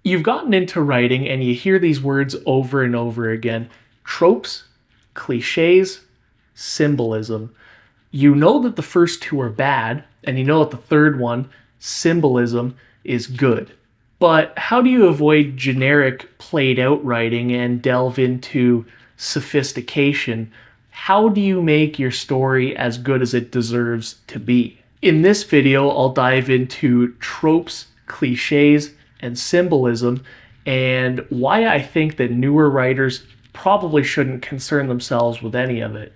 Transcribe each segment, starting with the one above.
You've gotten into writing and you hear these words over and over again: tropes, cliches, symbolism. You know that the first two are bad, and you know that the third one, symbolism, is good. But how do you avoid generic played out writing and delve into sophistication? How do you make your story as good as it deserves to be? In this video, I'll dive into tropes, cliches, and symbolism, and why I think that newer writers probably shouldn't concern themselves with any of it.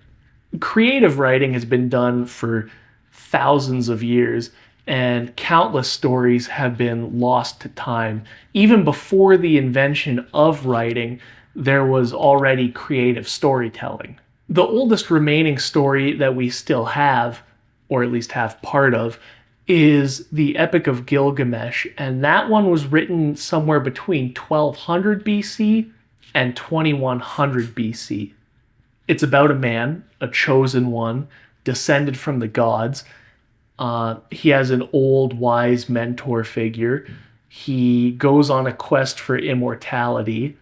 Creative writing has been done for thousands of years, and countless stories have been lost to time. Even before the invention of writing, there was already creative storytelling. The oldest remaining story that we still have, or at least have part of, is the Epic of Gilgamesh, and that one was written somewhere between 1200 BC and 2100 BC. It's about a man, a chosen one, descended from the gods. He has an old, wise mentor figure. He goes on a quest for immortality.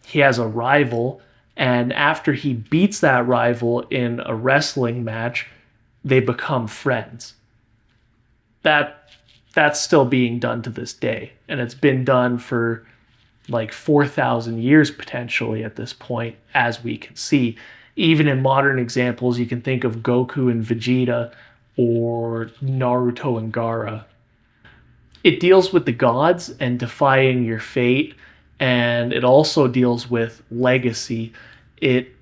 He has a rival, and after he beats that rival in a wrestling match, they become friends. That's still being done to this day, and it's been done for like 4,000 years potentially at this point, as we can see. Even in modern examples, you can think of Goku and Vegeta or Naruto and Gaara. It deals with the gods and defying your fate, and it also deals with legacy. It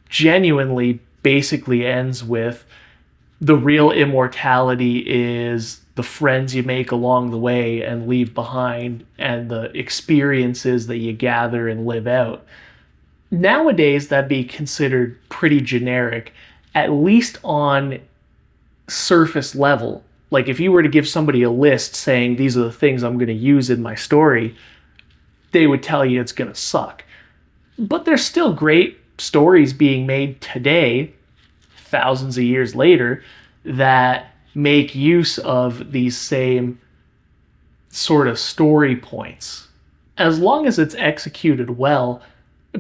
genuinely basically ends with the real immortality is the friends you make along the way and leave behind, and the experiences that you gather and live out. Nowadays, that'd be considered pretty generic, at least on surface level. Like if you were to give somebody a list saying these are the things I'm going to use in my story, they would tell you it's going to suck. But there's still great stories being made today, thousands of years later, that make use of these same sort of story points. As long as it's executed well,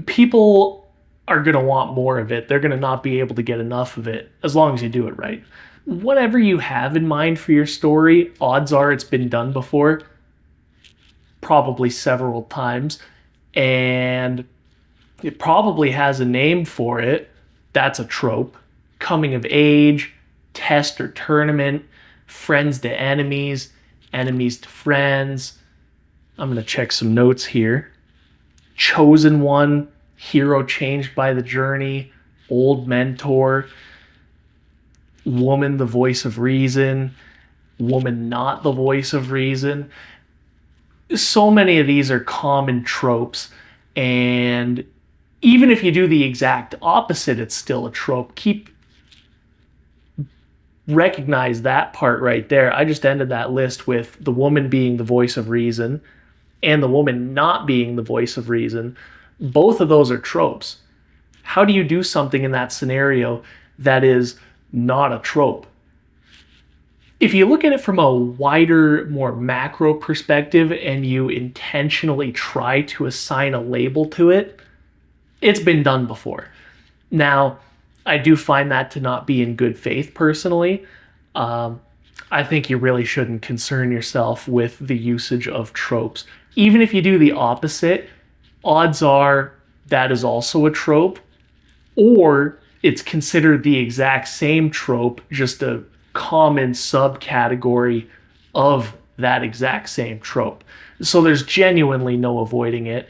people are going to want more of it. They're going to not be able to get enough of it as long as you do it right. Whatever you have in mind for your story, odds are it's been done before, probably several times, and it probably has a name for it. That's a trope. Coming of age, test or tournament, friends to enemies, enemies to friends. I'm going to check some notes here. Chosen one, hero changed by the journey, old mentor, woman the voice of reason, woman not the voice of reason. So many of these are common tropes, and even if you do the exact opposite, it's still a trope. Recognize that part right there. I just ended that list with the woman being the voice of reason and the woman not being the voice of reason. Both of those are tropes. How do you do something in that scenario that is not a trope? If you look at it from a wider, more macro perspective and you intentionally try to assign a label to it, it's been done before. Now, I do find that to not be in good faith personally. I think you really shouldn't concern yourself with the usage of tropes. Even if you do the opposite, odds are that is also a trope, or it's considered the exact same trope, just a common subcategory of that exact same trope. So there's genuinely no avoiding it.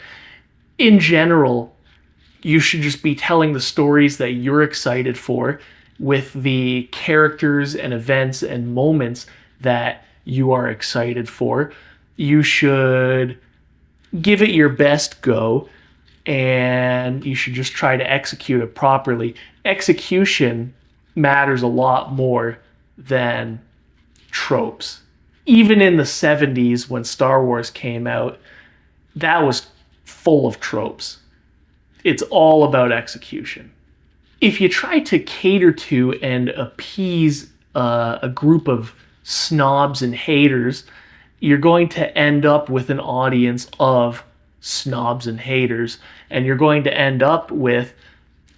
In general, you should just be telling the stories that you're excited for with the characters and events and moments that you are excited for. You should give it your best go, and you should just try to execute it properly. Execution matters a lot more than tropes. Even in the 70s when Star Wars came out, that was full of tropes. It's all about execution. If you try to cater to and appease a group of snobs and haters, you're going to end up with an audience of snobs and haters, and you're going to end up with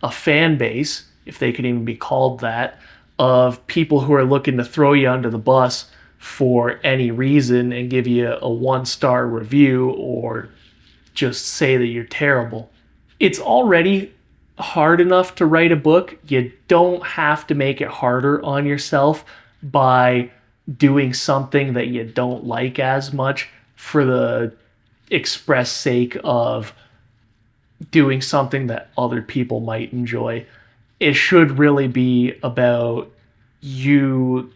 a fan base, if they could even be called that, of people who are looking to throw you under the bus for any reason and give you a 1-star review or just say that you're terrible. It's already hard enough to write a book. You don't have to make it harder on yourself by doing something that you don't like as much for the express sake of doing something that other people might enjoy. It should really be about you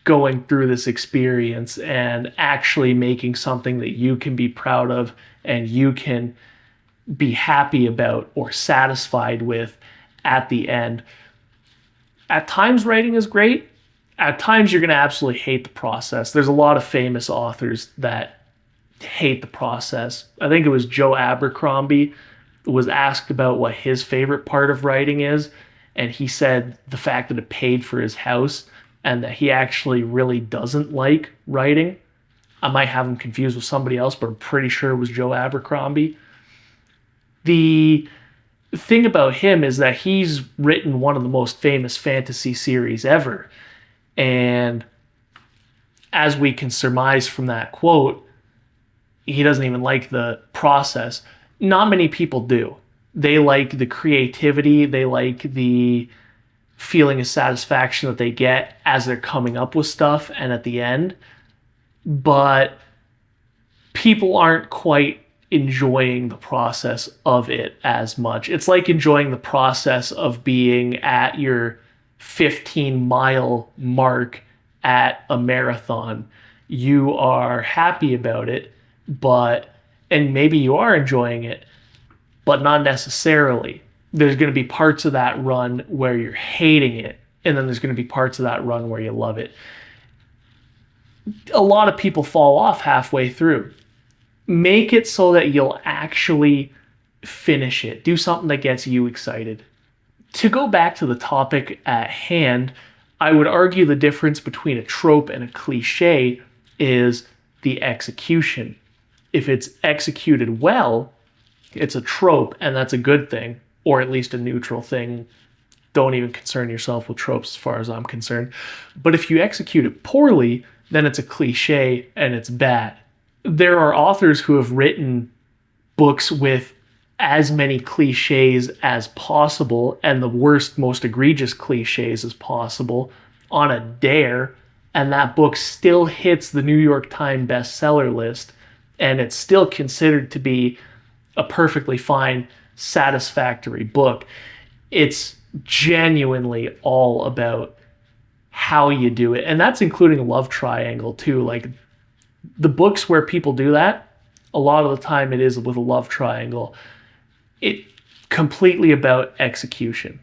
going through this experience and actually making something that you can be proud of and you can be happy about or satisfied with at the end. At times, writing is great. At times, you're going to absolutely hate the process. There's a lot of famous authors that hate the process. I think it was Joe Abercrombie was asked about what his favorite part of writing is, and he said the fact that it paid for his house and that he actually really doesn't like writing. I might have him confused with somebody else, but I'm pretty sure it was Joe Abercrombie. The thing about him is that he's written one of the most famous fantasy series ever. And as we can surmise from that quote, he doesn't even like the process. Not many people do. They like the creativity, they like the feeling of satisfaction that they get as they're coming up with stuff and at the end. But people aren't quite enjoying the process of it as much. It's like enjoying the process of being at your 15-mile mark at a marathon. You are happy about it, and maybe you are enjoying it, but not necessarily. There's going to be parts of that run where you're hating it, and then there's going to be parts of that run where you love it. A lot of people fall off halfway through. Make it so that you'll actually finish it. Do something that gets you excited. To go back to the topic at hand, I would argue the difference between a trope and a cliche is the execution. If it's executed well, it's a trope, and that's a good thing, or at least a neutral thing. Don't even concern yourself with tropes as far as I'm concerned. But if you execute it poorly, then it's a cliche and it's bad. There are authors who have written books with as many cliches as possible and the worst, most egregious cliches as possible on a dare, and that book still hits the New York Times bestseller list, and it's still considered to be a perfectly fine, satisfactory book. It's genuinely all about how you do it, and that's including a love triangle too. Like, the books where people do that, a lot of the time it is with a love triangle. It's completely about execution.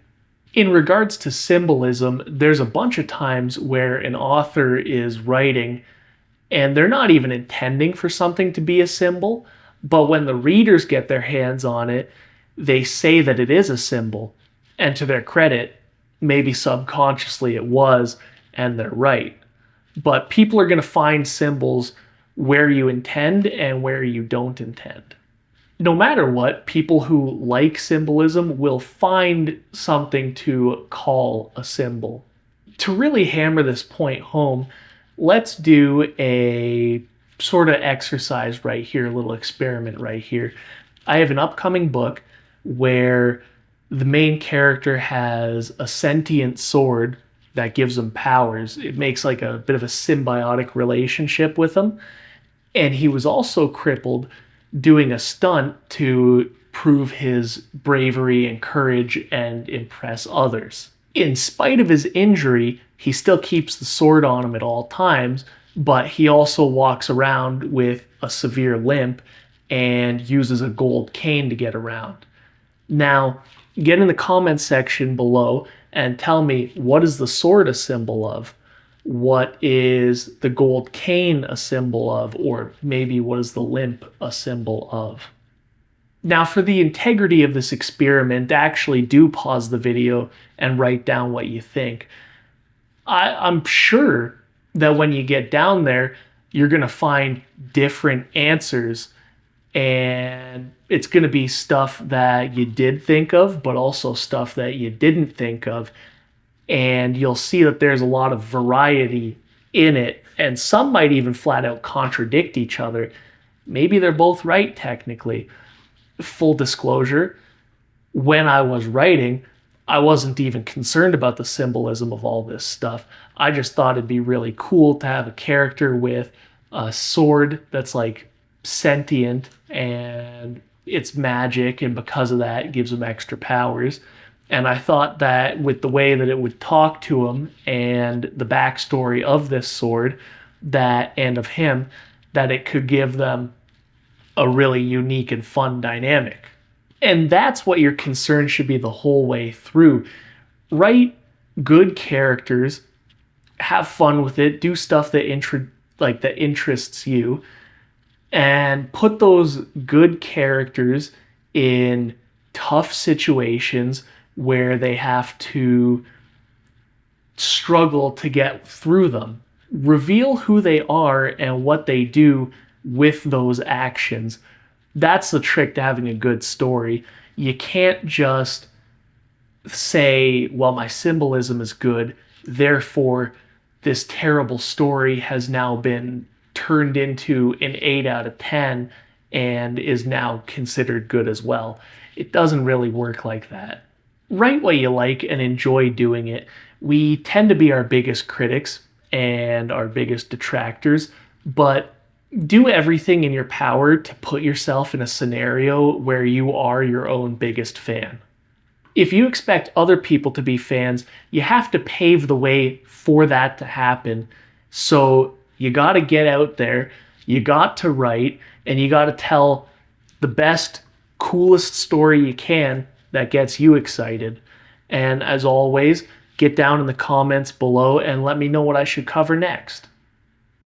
In regards to symbolism, there's a bunch of times where an author is writing and they're not even intending for something to be a symbol, but when the readers get their hands on it, they say that it is a symbol. And to their credit, maybe subconsciously it was, and they're right. But people are going to find symbols where you intend and where you don't intend. No matter what, people who like symbolism will find something to call a symbol. To really hammer this point home, let's do a sort of exercise right here, a little experiment right here. I have an upcoming book where the main character has a sentient sword that gives him powers. It makes like a bit of a symbiotic relationship with him. And he was also crippled doing a stunt to prove his bravery and courage and impress others. In spite of his injury, he still keeps the sword on him at all times, but he also walks around with a severe limp and uses a gold cane to get around. Now, get in the comments section below and tell me, what is the sword a symbol of? What is the gold cane a symbol of? Or maybe what is the limp a symbol of? Now, for the integrity of this experiment, actually do pause the video and write down what you think. I'm sure that when you get down there, you're going to find different answers, and it's going to be stuff that you did think of, but also stuff that you didn't think of. And you'll see that there's a lot of variety in it, and some might even flat out contradict each other. Maybe they're both right technically. Full disclosure, when I was writing, I wasn't even concerned about the symbolism of all this stuff. I just thought it'd be really cool to have a character with a sword that's like sentient and it's magic, and because of that, it gives him extra powers. And I thought that with the way that it would talk to him and the backstory of this sword, that and of him, that it could give them a really unique and fun dynamic. And that's what your concern should be the whole way through. Write good characters, have fun with it, do stuff that that interests you, and put those good characters in tough situations where they have to struggle to get through them. Reveal who they are and what they do with those actions. That's the trick to having a good story. You can't just say, well, my symbolism is good, therefore this terrible story has now been turned into an 8 out of 10 and is now considered good as well. It doesn't really work like that. Write what you like and enjoy doing it. We tend to be our biggest critics and our biggest detractors, but do everything in your power to put yourself in a scenario where you are your own biggest fan. If you expect other people to be fans, you have to pave the way for that to happen. So you got to get out there, you got to write, and you got to tell the best, coolest story you can that gets you excited. And as always, get down in the comments below and let me know what I should cover next.